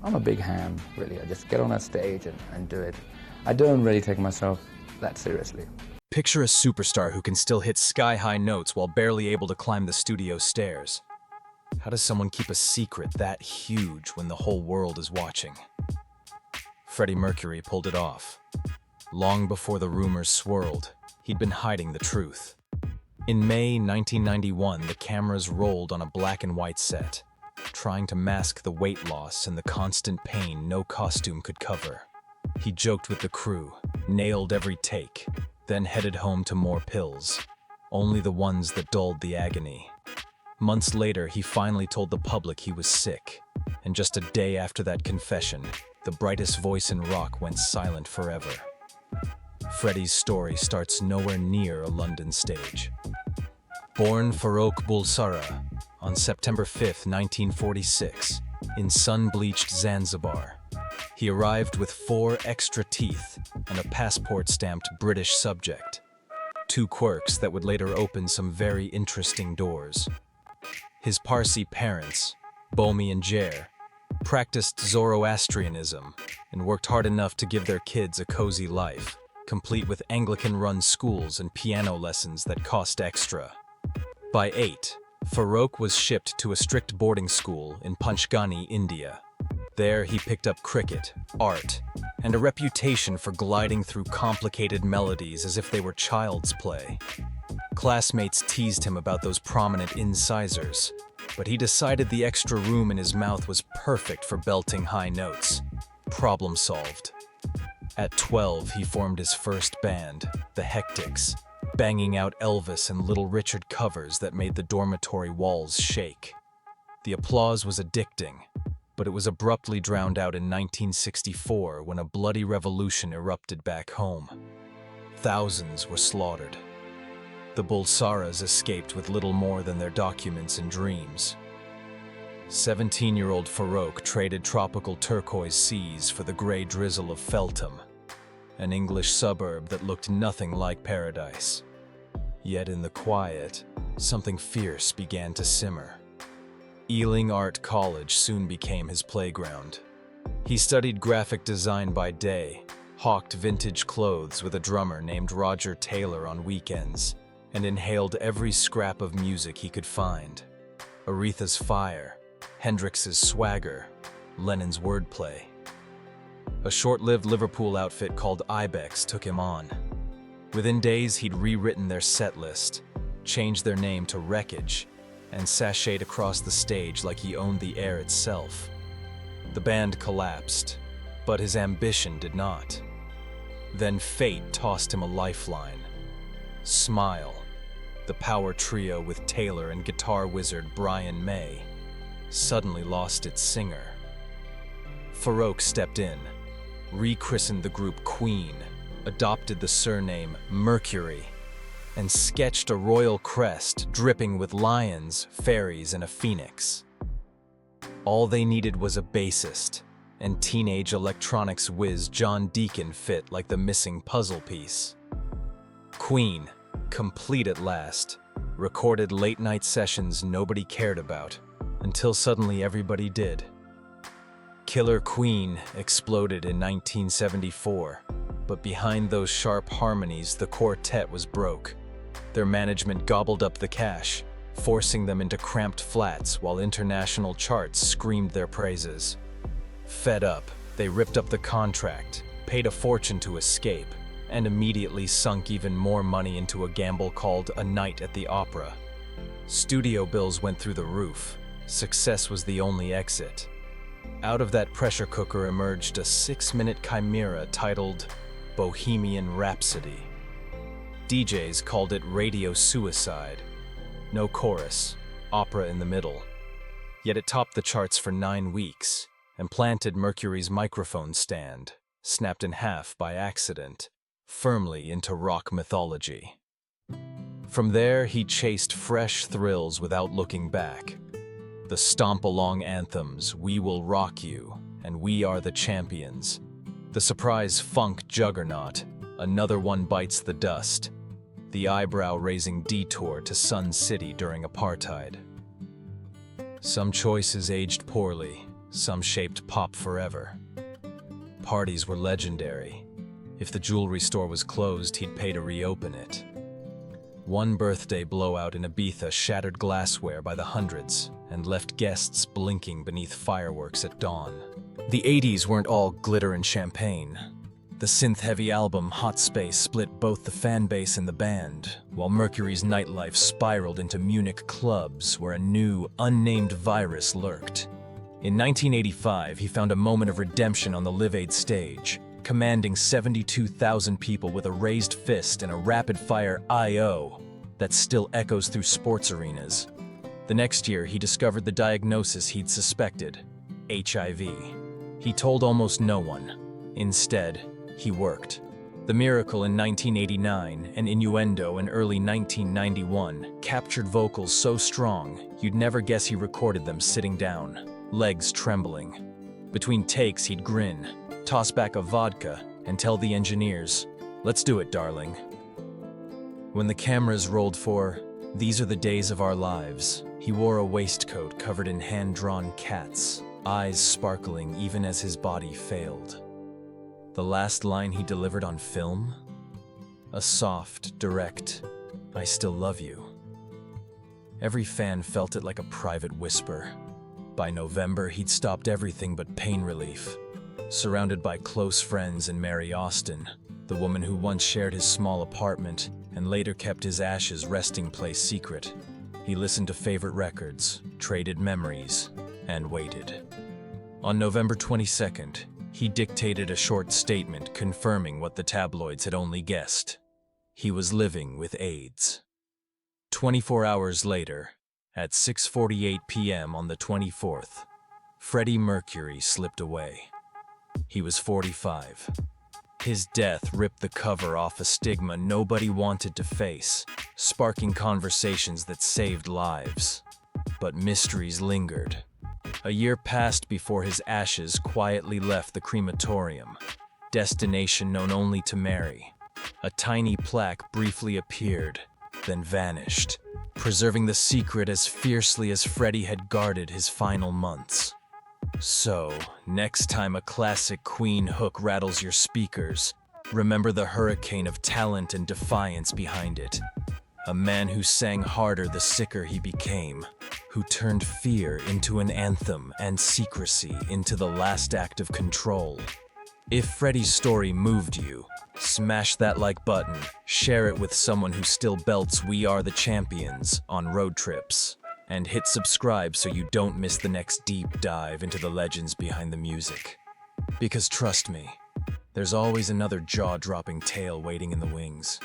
I'm a big ham, really. I just get on a stage and do it. I don't really take myself that seriously. Picture a superstar who can still hit sky-high notes while barely able to climb the studio stairs. How does someone keep a secret that huge when the whole world is watching? Freddie Mercury pulled it off. Long before the rumors swirled, he'd been hiding the truth. In May 1991, the cameras rolled on a black and white set, trying to mask the weight loss and the constant pain no costume could cover. He joked with the crew, nailed every take, then headed home to more pills, only the ones that dulled the agony. Months later, he finally told the public he was sick, and just a day after that confession, the brightest voice in rock went silent forever. Freddie's story starts nowhere near a London stage. Born Farrokh Bulsara on September 5, 1946, in sun-bleached Zanzibar, he arrived with 4 extra teeth and a passport-stamped British subject, 2 quirks that would later open some very interesting doors. His Parsi parents, Bomi and Jair, practiced Zoroastrianism and worked hard enough to give their kids a cozy life, complete with Anglican-run schools and piano lessons that cost extra. By 8, Farrokh was shipped to a strict boarding school in Panchgani, India. There he picked up cricket, art, and a reputation for gliding through complicated melodies as if they were child's play. Classmates teased him about those prominent incisors, but he decided the extra room in his mouth was perfect for belting high notes. Problem solved. At 12, he formed his first band, the Hectics, banging out Elvis and Little Richard covers that made the dormitory walls shake. The applause was addicting, but it was abruptly drowned out in 1964 when a bloody revolution erupted back home. Thousands were slaughtered. The Bulsaras escaped with little more than their documents and dreams. 17-year-old Farrokh traded tropical turquoise seas for the gray drizzle of Feltham, an English suburb that looked nothing like paradise. Yet in the quiet, something fierce began to simmer. Ealing Art College soon became his playground. He studied graphic design by day, hawked vintage clothes with a drummer named Roger Taylor on weekends, and inhaled every scrap of music he could find. Aretha's Fire, Hendrix's Swagger, Lennon's wordplay. A short-lived Liverpool outfit called Ibex took him on. Within days, he'd rewritten their set list, changed their name to Wreckage, and sashayed across the stage like he owned the air itself. The band collapsed, but his ambition did not. Then fate tossed him a lifeline. Smile, the power trio with Taylor and guitar wizard Brian May, suddenly lost its singer. Farrokh stepped in, rechristened the group Queen, adopted the surname Mercury, and sketched a royal crest dripping with lions, fairies, and a phoenix. All they needed was a bassist, and teenage electronics whiz John Deacon fit like the missing puzzle piece. Queen, complete at last, recorded late-night sessions nobody cared about, until suddenly everybody did. Killer Queen exploded in 1974, but behind those sharp harmonies the quartet was broke. Their management gobbled up the cash, forcing them into cramped flats while international charts screamed their praises. Fed up, they ripped up the contract, paid a fortune to escape, and immediately sunk even more money into a gamble called A Night at the Opera. Studio bills went through the roof. Success was the only exit. Out of that pressure cooker emerged a 6-minute chimera titled Bohemian Rhapsody. DJs called it radio suicide. No chorus, opera in the middle. Yet it topped the charts for 9 weeks and planted Mercury's microphone stand, snapped in half by accident, firmly into rock mythology. From there, he chased fresh thrills without looking back. The stomp-along anthems, We Will Rock You, and We Are the Champions. The surprise funk juggernaut, Another One Bites the Dust. The eyebrow-raising detour to Sun City during apartheid. Some choices aged poorly, some shaped pop forever. Parties were legendary. If the jewelry store was closed, he'd pay to reopen it. One birthday blowout in Ibiza shattered glassware by the hundreds and left guests blinking beneath fireworks at dawn. The 80s weren't all glitter and champagne. The synth-heavy album Hot Space split both the fan base and the band, while Mercury's nightlife spiraled into Munich clubs where a new, unnamed virus lurked. In 1985, he found a moment of redemption on the Live Aid stage, commanding 72,000 people with a raised fist and a rapid-fire I.O. that still echoes through sports arenas. The next year, he discovered the diagnosis he'd suspected: HIV. He told almost no one. Instead, he worked. The Miracle in 1989 and Innuendo in early 1991 captured vocals so strong you'd never guess he recorded them sitting down, legs trembling. Between takes, he'd grin, toss back a vodka, and tell the engineers, "Let's do it, darling." When the cameras rolled for "These Are the Days of Our Lives," he wore a waistcoat covered in hand-drawn cats, eyes sparkling even as his body failed. The last line he delivered on film? A soft, direct, "I still love you." Every fan felt it like a private whisper. By November, he'd stopped everything but pain relief. Surrounded by close friends and Mary Austin, the woman who once shared his small apartment and later kept his ashes resting place secret, he listened to favorite records, traded memories, and waited. On November 22nd, he dictated a short statement confirming what the tabloids had only guessed. He was living with AIDS. 24 hours later, at 6:48 p.m. on the 24th, Freddie Mercury slipped away. He was 45. His death ripped the cover off a stigma nobody wanted to face, sparking conversations that saved lives. But mysteries lingered. A year passed before his ashes quietly left the crematorium, destination known only to Mary. A tiny plaque briefly appeared, then vanished, preserving the secret as fiercely as Freddie had guarded his final months. So, next time a classic Queen hook rattles your speakers, remember the hurricane of talent and defiance behind it. A man who sang harder the sicker he became, who turned fear into an anthem and secrecy into the last act of control. If Freddie's story moved you, smash that like button, share it with someone who still belts "We Are the Champions" on road trips, and hit subscribe so you don't miss the next deep dive into the legends behind the music. Because trust me, there's always another jaw-dropping tale waiting in the wings.